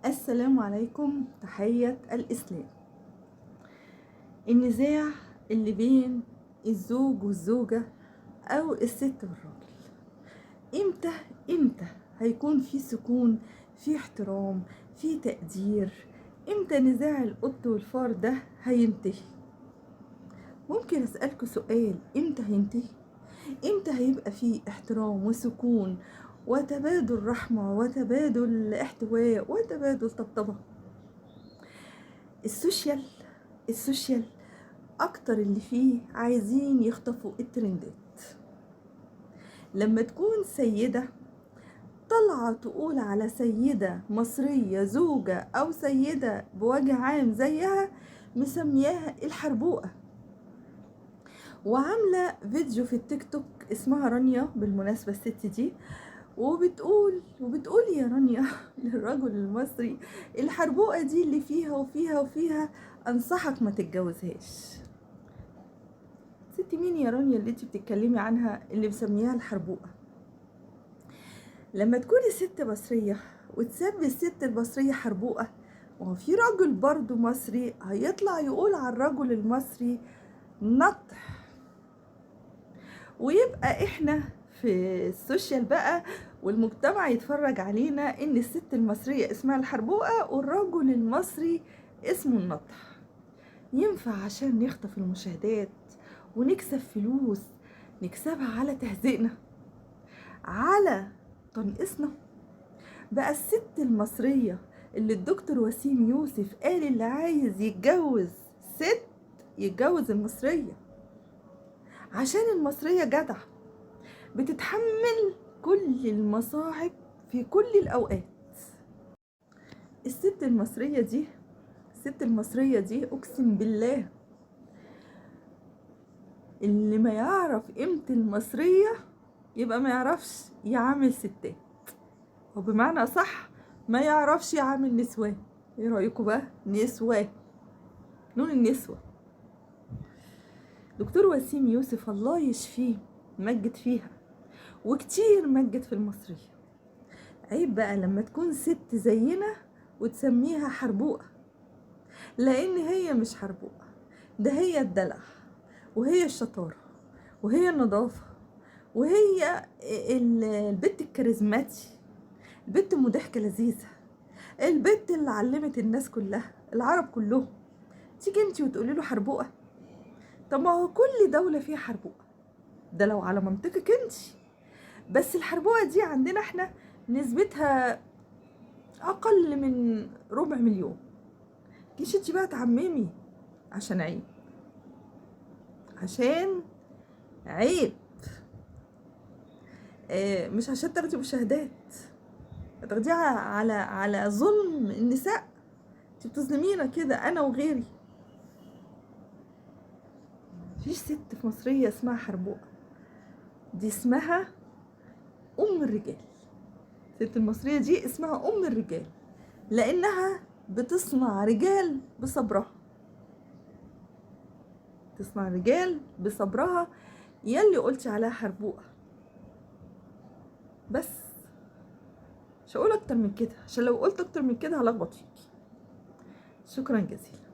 السلام عليكم. تحية الإسلام. النزاع اللي بين الزوج والزوجة أو الست والراجل، إمتى إمتى هيكون في سكون، في احترام، في تقدير؟ إمتى نزاع القط والفار ده هينتهي؟ ممكن أسألكوا سؤال، إمتى هينتهي؟ إمتى هيبقى في احترام وسكون وتبادل رحمة وتبادل احتواء وتبادل طبطبة؟ السوشيال اكتر اللي فيه عايزين يخطفوا الترندات. لما تكون سيدة طالعة تقول على سيدة مصرية زوجة او سيدة بوجه عام زيها، مسمياها الحربوقة، وعاملة فيديو في التيك توك اسمها رانيا بالمناسبة الست دي، وبتقول يا رانيا للرجل المصري الحربوقة دي اللي فيها وفيها وفيها، انصحك ما تتجوزهاش. ست مين يا رانيا اللي انت بتتكلمي عنها اللي مسميها الحربوقة؟ لما تكوني ست مصرية وتسمي الست المصرية حربوقة، وهو في راجل برضو مصري هيطلع يقول على الرجل المصري نطح، ويبقى احنا في السوشيال بقى والمجتمع يتفرج علينا ان الست المصرية اسمها الحربوقة والرجل المصري اسمه النطح. ينفع عشان نخطف المشاهدات ونكسب فلوس، نكسبها على تهزئنا، على تنقصنا؟ بقى الست المصرية اللي الدكتور وسيم يوسف قال اللي عايز يتجوز ست يتجوز المصرية، عشان المصرية جدعة بتتحمل كل المصاعب في كل الأوقات. الست المصرية دي أقسم بالله اللي ما يعرف قيمة المصرية يبقى ما يعرفش يعامل ستات، وبمعنى صح ما يعرفش يعامل نسوان. ايه رأيكم بقى؟ نسوان، نون النسوة. دكتور وسيم يوسف الله يشفيه مجد فيها وكتير مجد في المصرية. عيب بقى لما تكون ست زينا وتسميها حربوقة، لان هي مش حربوقة، ده هي الدلع وهي الشطارة وهي النظافة وهي البت الكاريزماتي، البت مضحكة لذيذة، البت اللي علمت الناس كلها، العرب كلهم. تيجي انتي وتقولي له حربوقة؟ طب ما هو كل دولة فيها حربوقة، ده لو على منطقك انتي. بس الحربوقة دي عندنا احنا نسبتها اقل من 250,000. تجيش انتي بقى تعممي عشان عيب، عشان عيب. مش عشان تاخدي مشاهدات، تاخديها على ظلم النساء. انتي بتظلمينا كده انا وغيري. مفيش ست في مصرية اسمها حربوقة، دي اسمها ام الرجال. الست المصرية دي اسمها ام الرجال، لانها بتصنع رجال بصبرها، تصنع رجال بصبرها. يلي قلتي عليها حربوقة بس، مش هقول اكتر من كده، عشان لو قلت اكتر من كده هلخبط فيكي. شكرا جزيلا.